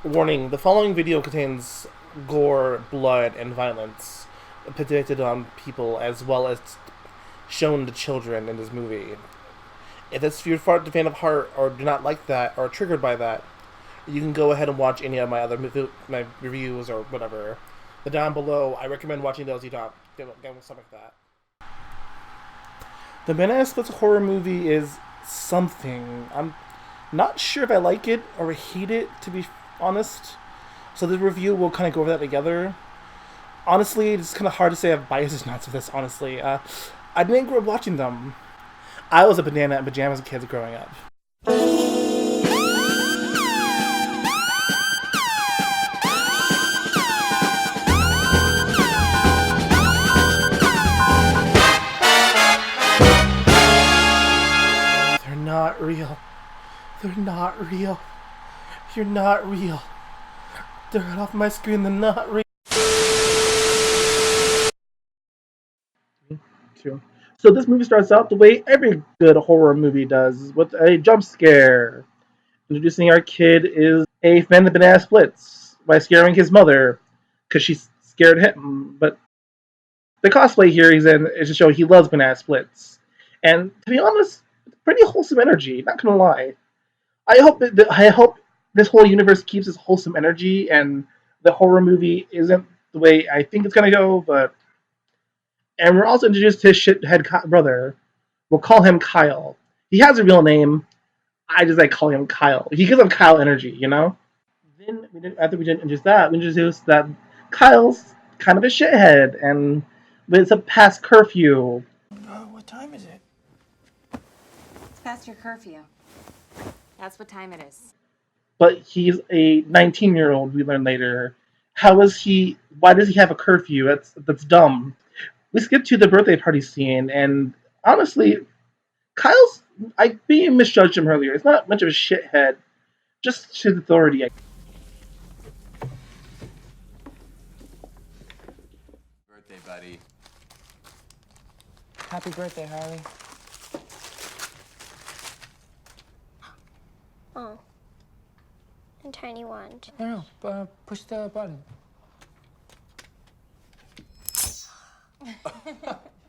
Warning, the following video contains gore, blood, and violence depicted on people as well as shown to children in this movie. If you're a fan of horror or do not like that or triggered by that, you can go ahead and watch any of my other my reviews or whatever. But down below, I recommend watching those. You don't get something like that. The Banana Splits horror movie is something. I'm not sure if I like it or hate it, to be honest. So the review will kind of go over that together. Honestly, it's kind of hard to say I have biases not to this, honestly. I didn't grow up watching them. I was a banana in pajamas kid growing up. They're not real. They're not real. You're not real. They're right off my screen. They're not real. So this movie starts out the way every good horror movie does, with a jump scare. Introducing our kid is a fan of banana splits by scaring his mother because she's scared him. But the cosplay here he's in is to show he loves banana splits. And to be honest, it's pretty wholesome energy, not gonna lie. I hope this whole universe keeps this wholesome energy and the horror movie isn't the way I think it's gonna go, but and we're also introduced to his shithead brother. We'll call him Kyle. He has a real name. I just like calling him Kyle. He gives him Kyle energy, you know? After we didn't introduce that, we introduced that Kyle's kind of a shithead, and it's a past curfew. What time is it? It's past your curfew. That's what time it is. But he's a 19-year-old, we learn later. Why does he have a curfew? That's dumb. We skip to the birthday party scene, and honestly, I being misjudged him earlier. It's not much of a shithead, just his authority. Birthday, buddy. Happy birthday, Harley. Oh. A tiny wand. No, push the button.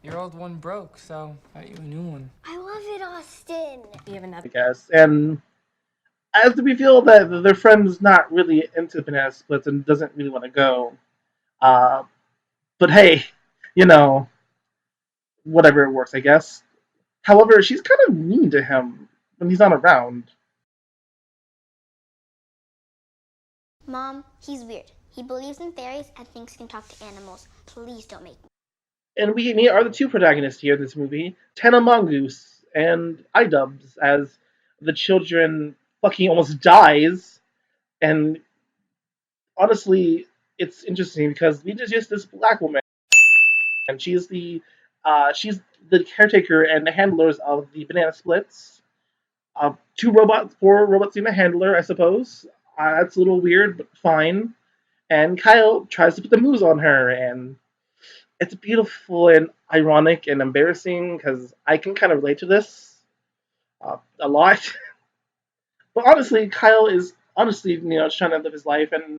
Your old one broke, so I got you a new one. I love it, Austin. You have another. I guess. And as we feel that their friend's not really into banana splits and doesn't really want to go. But hey, whatever it works, I guess. However, she's kind of mean to him when he's not around. Mom, he's weird. He believes in fairies and thinks he can talk to animals. Please don't make me. And we meet are the two protagonists here in this movie, Tana Mongoose and iDubbbz, as the children fucking almost dies. And honestly, it's interesting because we just this black woman, and she's the caretaker and the handlers of the banana splits. Four robots being a handler, I suppose. That's a little weird, but fine. And Kyle tries to put the moves on her, and it's beautiful and ironic and embarrassing because I can kind of relate to this a lot. But honestly, Kyle is just trying to live his life, and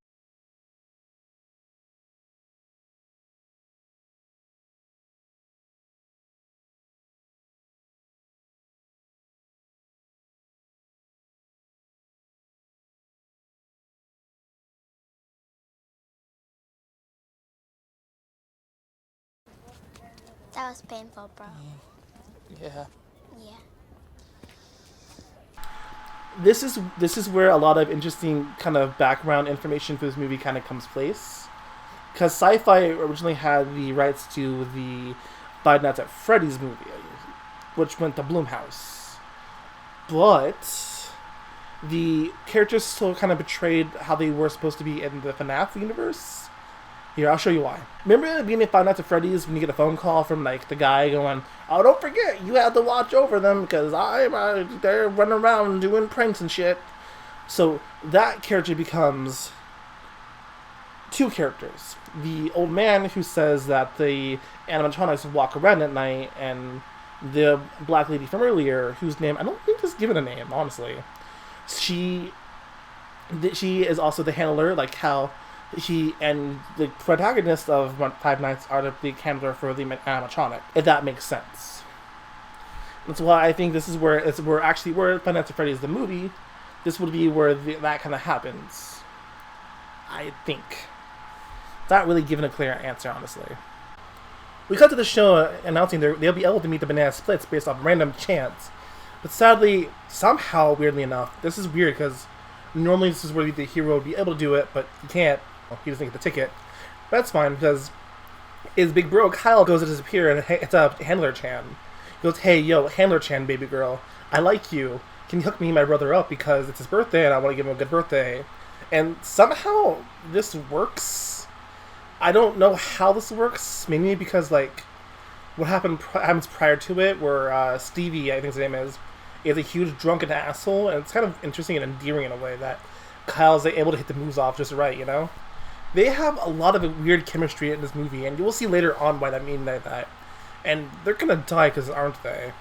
That was painful, bro. Yeah. Yeah. this is where a lot of interesting kind of background information for this movie kind of comes place. Because Sci-Fi originally had the rights to the Five Nights at Freddy's movie, which went to Blumhouse. But the characters still kind of betrayed how they were supposed to be in the FNAF universe. Here, I'll show you why. Remember at the beginning of Five Nights at Freddy's when you get a phone call from like the guy going, "Oh, don't forget, you have to watch over them because they're running around doing pranks and shit." So that character becomes two characters. The old man who says that the animatronics walk around at night, and the black lady from earlier, whose name I don't think is given a name, honestly. She She is also the handler, like how she and the protagonist of Five Nights are the big handler for the animatronic, if that makes sense. That's why I think this is where Five Nights at Freddy's the movie. This would be where that kind of happens. I think. Not really given a clear answer, honestly. We cut to the show announcing they'll be able to meet the Banana Splits based off random chance. But sadly, somehow, weirdly enough, this is weird because normally this is where the hero would be able to do it, but he can't. Well, he doesn't get the ticket. But that's fine because his big bro Kyle goes to disappear, and it's a Handler Chan. He goes, "Hey, yo, Handler Chan, baby girl, I like you. Can you hook me and my brother up because it's his birthday and I want to give him a good birthday?" And somehow this works. I don't know how this works. Maybe because like what happens prior to it, where Stevie, I think his name is a huge drunken asshole, and it's kind of interesting and endearing in a way that Kyle's able to hit the moves off just right, you know? They have a lot of weird chemistry in this movie, and you will see later on why that means that. And they're gonna die because aren't they?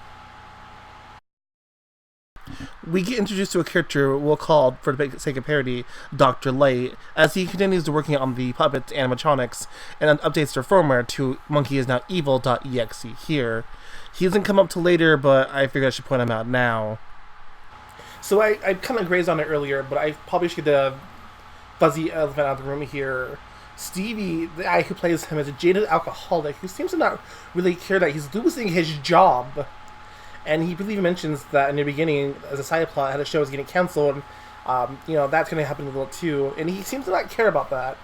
We get introduced to a character we'll call, for the sake of parody, Dr. Light, as he continues to working on the puppet animatronics and updates their firmware to monkeyisnowevil.exe here. He doesn't come up till later, but I figured I should point him out now. So I kind of grazed on it earlier, but I probably should get the fuzzy elephant out of the room here. Stevie, the guy who plays him, is a jaded alcoholic who seems to not really care that he's losing his job. And he really mentions that in the beginning, as a side plot, how the show is getting canceled. That's going to happen a little too. And he seems to not care about that.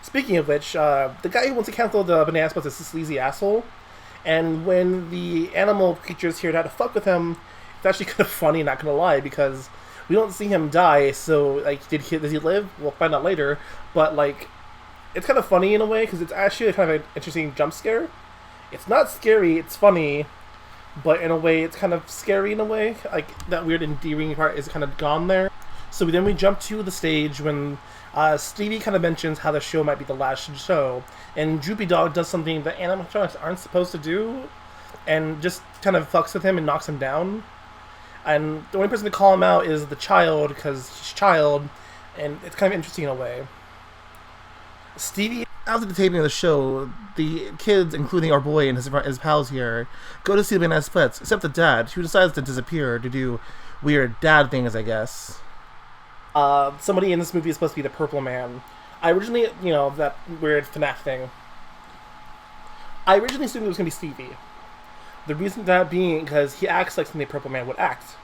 Speaking of which, the guy who wants to cancel the Banana Splits is a sleazy asshole. And when the animal creatures here try to fuck with him, it's actually kind of funny, not going to lie, because we don't see him die. So, like, does he live? We'll find out later. But, like, it's kind of funny in a way, because it's actually kind of an interesting jump scare. It's not scary, it's funny. But in a way, it's kind of scary in a way. Like, that weird endearing part is kind of gone there. So then we jump to the stage when Stevie kind of mentions how the show might be the last show. And Droopy Dog does something that animatronics aren't supposed to do. And just kind of fucks with him and knocks him down. And the only person to call him out is the child, because he's child. And it's kind of interesting in a way. Stevie, after the taping of the show, the kids, including our boy and his pals here, go to see the Banana Splits, except the dad, who decides to disappear to do weird dad things, I guess. Somebody in this movie is supposed to be the Purple Man. I originally, that weird FNAF thing. I originally assumed it was going to be Stevie. The reason that being because he acts like something the Purple Man would act.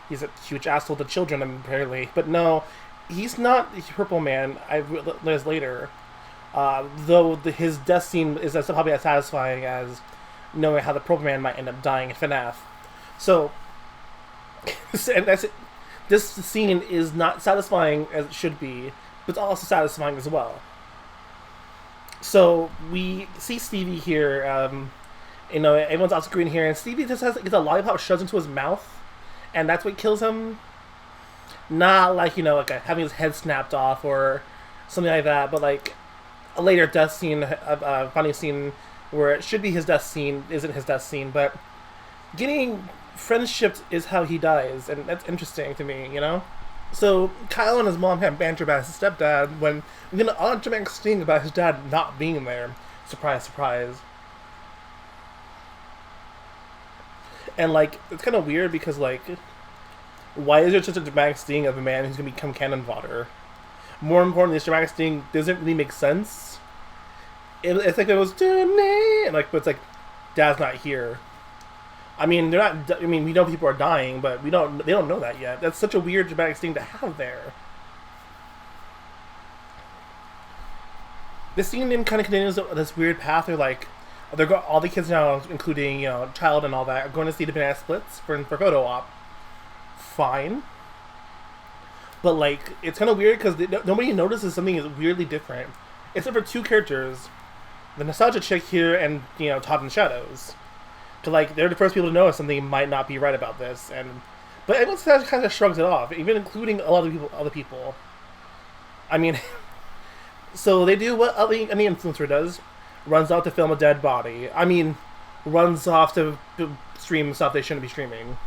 He's a huge asshole to children, apparently. But no, he's not the Purple Man. I realized later. Though his death scene is probably as satisfying as knowing how the Purple Man might end up dying in FNAF. So, and that's it. This scene is not satisfying as it should be, but it's also satisfying as well. So we see Stevie here. Everyone's off screen here, and Stevie just gets a lollipop shoved into his mouth, and that's what kills him. Not like having his head snapped off or something like that, but like a later death scene, a funny scene where it should be his death scene isn't his death scene, but getting friendship is how he dies, and that's interesting to me, So Kyle and his mom have banter about his stepdad when we get an odd dramatic scene about his dad not being there. Surprise, surprise. And it's kind of weird because why is there such a dramatic sting of a man who's gonna become cannon fodder? More importantly, this dramatic sting doesn't really make sense. It's like it was but it's like Dad's not here. I mean, they're not. I mean, we know people are dying, but they don't know that yet. That's such a weird dramatic thing to have there. This scene then kind of continues this weird path. All the kids now, including child and all that, are going to see the Banana Splits for photo op. Fine, but it's kind of weird because nobody notices something is weirdly different, except for two characters, the nostalgia chick here and Todd in the Shadows. They're the first people to notice something might not be right about this, but everyone kind of shrugs it off, even including a lot of other people. I mean, so they do what any influencer does, runs out to film a dead body. Runs off to stream stuff they shouldn't be streaming.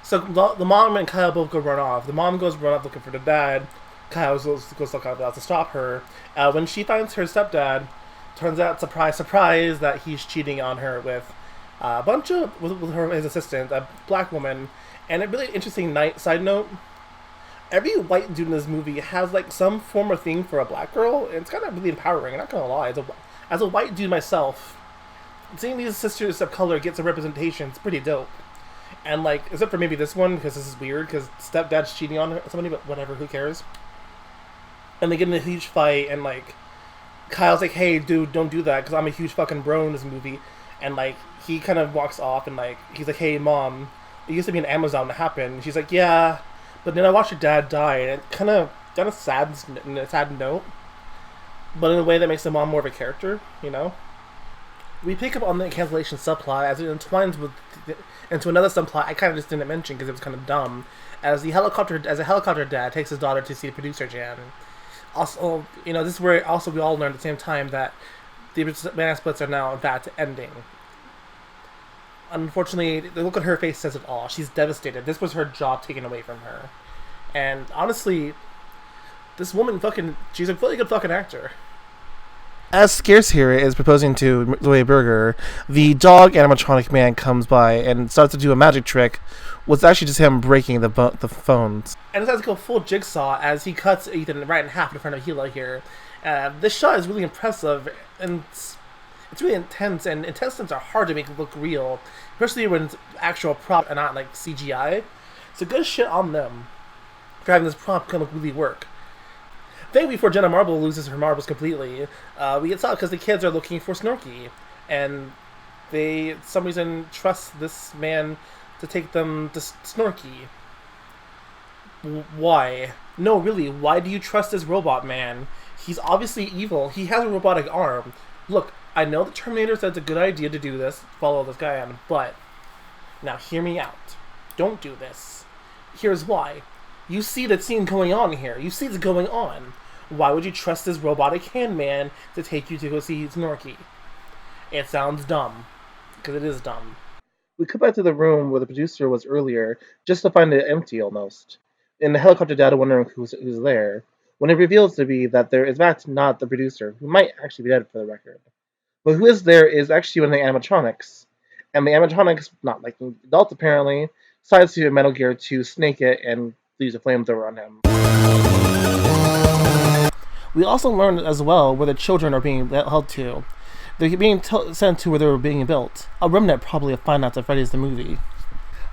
So the mom and Kyle both go run off. The mom goes run off looking for the dad. Kyle goes look out to stop her. When she finds her stepdad, turns out, surprise, surprise, that he's cheating on her with a bunch of with her his assistant, a black woman. And a really interesting side note: every white dude in this movie has like some form of thing for a black girl, and it's kind of really empowering. I'm not gonna lie, as a white dude myself, seeing these sisters of color get some representation is pretty dope. And like, except for maybe this one, because this is weird, because stepdad's cheating on somebody, but whatever, who cares? And they get in a huge fight, and like, Kyle's like, hey dude, don't do that, because I'm a huge fucking bro in this movie. And like, he kind of walks off, and like, he's like, hey mom, it used to be an Amazon that happened. And she's like, yeah, but then I watched your dad die, and it kind of sad in a sad note, but in a way that makes the mom more of a character, you know? We pick up on the cancellation subplot as it entwines into another subplot I kind of just didn't mention because it was kind of dumb. As a helicopter dad takes his daughter to see producer Jan. Also, you know, this is where also we all learn at the same time that the banana splits are now in fact ending. Unfortunately, the look on her face says it all. She's devastated. This was her job taken away from her. And honestly, this woman she's a really good fucking actor. As Scarce here is proposing to Zoe Berger, the dog animatronic man comes by and starts to do a magic trick. Was actually just him breaking the phones. And it has to go full jigsaw as he cuts Ethan right in half in front of Hila here. This shot is really impressive, and it's really intense, and intense stunts are hard to make look real, especially when it's actual prop and not like CGI. So good shit on them for having this prop kind of really work. Thankfully, before Jenna Marble loses her marbles completely, we get stopped because the kids are looking for Snorky, and they, for some reason, trust this man to take them to Snorky. Why? No, really, why do you trust this robot man? He's obviously evil. He has a robotic arm. Look, I know the Terminator said it's a good idea to do this, follow this guy on, but now hear me out. Don't do this. Here's why. You see the scene going on here. You see this going on. Why would you trust this robotic hand man to take you to go see Snorky? It sounds dumb. Because it is dumb. We come back to the room where the producer was earlier, just to find it empty almost. And the helicopter dad wondering who's there, when it reveals to be that there is in fact not the producer, who might actually be dead for the record. But who is there is actually one of the animatronics. And the animatronics, not liking adults apparently, decides to Metal Gear to snake it and use a flamethrower on him. We also learned as well where the children are being held to. They're being sent to where they were being built. A remnant probably of Five Nights at Freddy's the movie.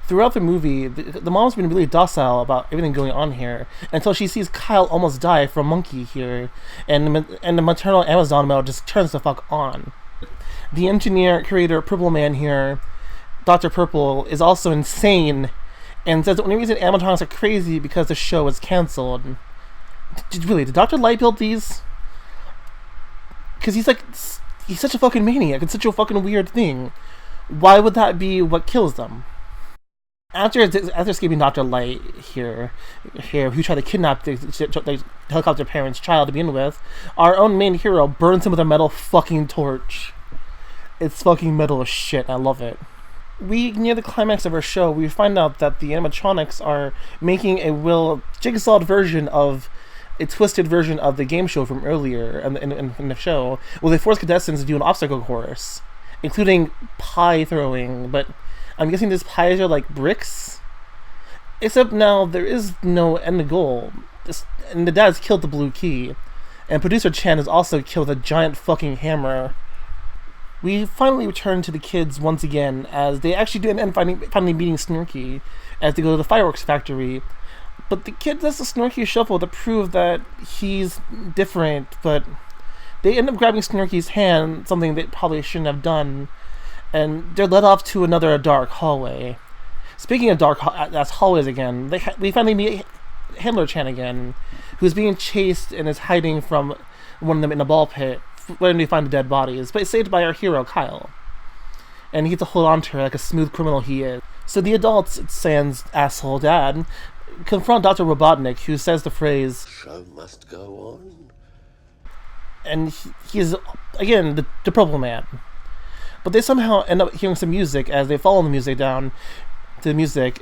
Throughout the movie, the mom's been really docile about everything going on here until she sees Kyle almost die from Monkey here, and the maternal Amazon male just turns the fuck on. The engineer, creator, Purple Man here, Dr. Purple, is also insane and says the only reason animatronics are crazy because the show was cancelled. Did Dr. Light build these? Because he's such a fucking maniac. It's such a fucking weird thing. Why would that be what kills them? After escaping Dr. Light here, who tried to kidnap the helicopter parent's child to begin with, our own main hero burns him with a metal fucking torch. It's fucking metal as shit. I love it. Near the climax of our show, we find out that the animatronics are making a jigsawed version of a twisted version of the game show from earlier in the show, where they force contestants to do an obstacle course, including pie throwing, but I'm guessing these pies are like bricks? Except now there is no end goal, and the dad's killed the blue key, and producer Chan has also killed a giant fucking hammer. We finally return to the kids once again, as they actually do end up finally meeting Snorky as they go to the fireworks factory. But the kid does the Snorky shuffle to prove that he's different, but they end up grabbing Snorky's hand, something they probably shouldn't have done, and they're led off to another dark hallway. Speaking of dark hallways again, we finally meet Handler Chan again, who's being chased and is hiding from one of them in a ball pit when we find the dead bodies, but saved by our hero, Kyle. And he gets to hold on to her like a smooth criminal he is. So the adults, sans asshole dad, confront Dr. Robotnik, who says the phrase, "Show must go on." And he's, again, the Purple Man. But they somehow end up hearing some music as they follow the music down to the music,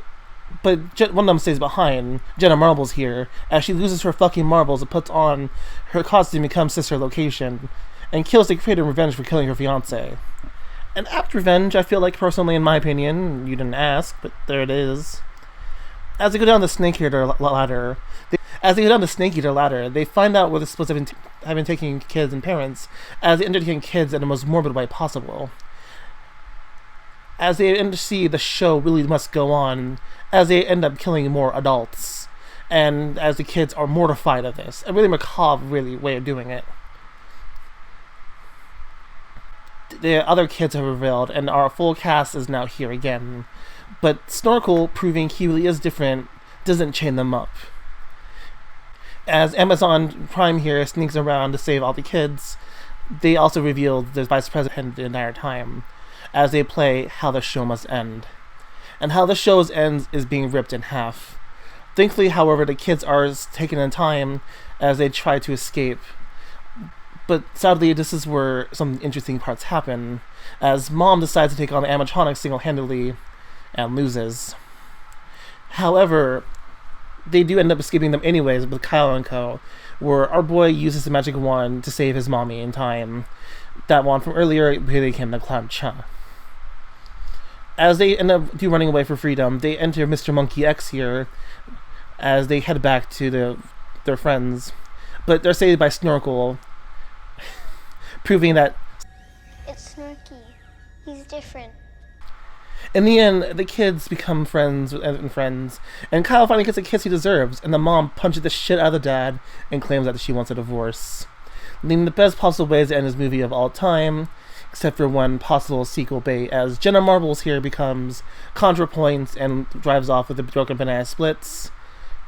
But one of them stays behind. Jenna Marbles here, as she loses her fucking marbles and puts on her costume and becomes Sister Location, and kills the creator in revenge for killing her fiance. An apt revenge, I feel like, personally, in my opinion. You didn't ask, but there it is. As they go down the Snake Eater ladder, they find out what they're supposed to have been taking kids and parents, as they end up taking kids in the most morbid way possible. As they end to see the show really must go on, as they end up killing more adults, and as the kids are mortified of this. A really macabre, way of doing it. The other kids have revealed, and our full cast is now here again. But Snorkel, proving he really is different, doesn't chain them up. As Amazon Prime here sneaks around to save all the kids, they also revealed the vice president the entire time, as they play How the Show Must End. And how the show ends is being ripped in half. Thankfully, however, the kids are taken in time as they try to escape. But sadly, this is where some interesting parts happen, as Mom decides to take on the animatronics single-handedly and loses. However, they do end up escaping them anyways with Kyle and Co., where our boy uses the magic wand to save his mommy in time. That wand from earlier became the Clown Cha. As they end up running away for freedom, they enter Mr. Monkey X here as they head back to their friends. But they're saved by Snorkel, proving that It's Snorky. He's different. in the end, the kids become friends, and Kyle finally gets a kiss he deserves, and the mom punches the shit out of the dad and claims that she wants a divorce. Leading the best possible ways to end this movie of all time, except for one possible sequel bait, as Jenna Marbles here becomes ContraPoints and drives off with the broken banana splits,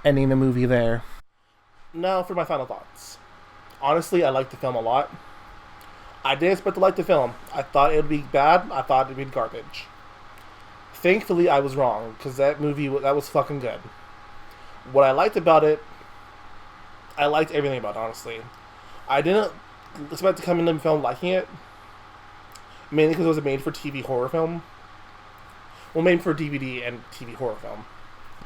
ending the movie there. Now for my final thoughts. Honestly, I liked the film a lot. I didn't expect to like the film. I thought it would be bad. I thought it would be garbage. Thankfully, I was wrong, because that movie, that was fucking good. What I liked about it, I liked everything about it, honestly. I didn't expect to come into the film liking it, mainly because it was a made-for-TV horror film. Well, made for DVD and TV horror film.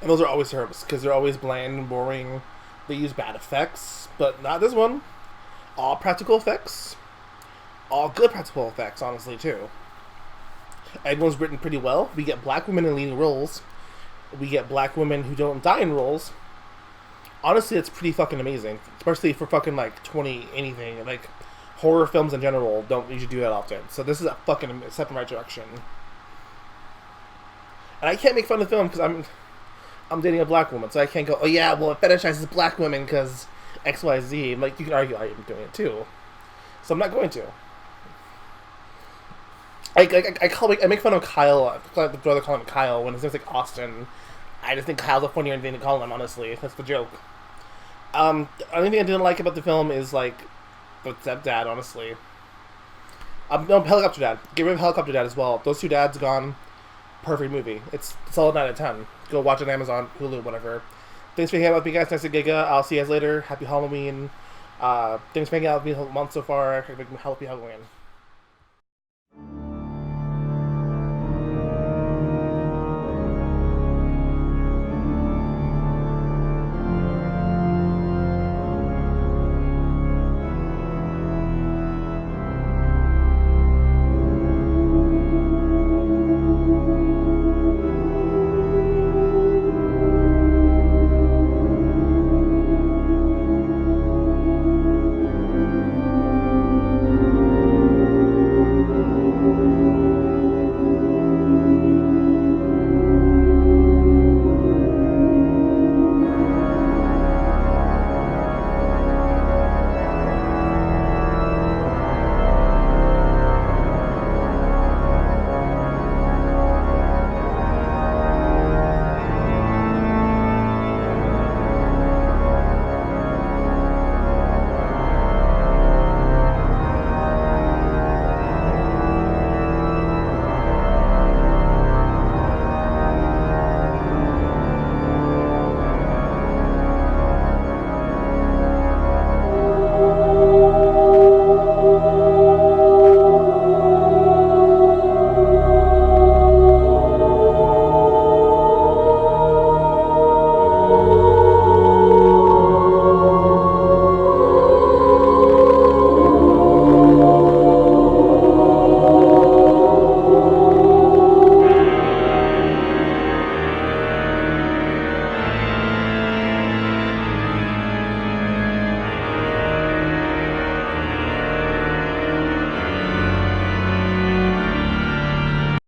And those are always terrible, because they're always bland and boring. They use bad effects, but not this one. All practical effects. All good practical effects, honestly, too. Everyone's written pretty well. We get black women in leading roles. We get black women who don't die in roles. Honestly, it's pretty fucking amazing. Especially for fucking, 20 anything. Horror films in general don't usually do that often. So this is a fucking step in the right direction. And I can't make fun of the film because I'm dating a black woman. So I can't go, oh yeah, well it fetishizes black women because X, Y, Z. You can argue I am doing it too. So I'm not going to. I make fun of Kyle, the brother calling him Kyle, when his name's Austin. I just think Kyle's a funnier thing to call him, honestly. That's the joke. The only thing I didn't like about the film is, the stepdad, honestly. No, Helicopter Dad. Get rid of Helicopter Dad as well. Those two dads gone. Perfect movie. It's a solid 9 out of 10. Go watch it on Amazon, Hulu, whatever. Thanks for hanging out with me, guys. Thanks to Giga. I'll see you guys later. Happy Halloween. Thanks for hanging out with me the whole month so far. Happy Halloween.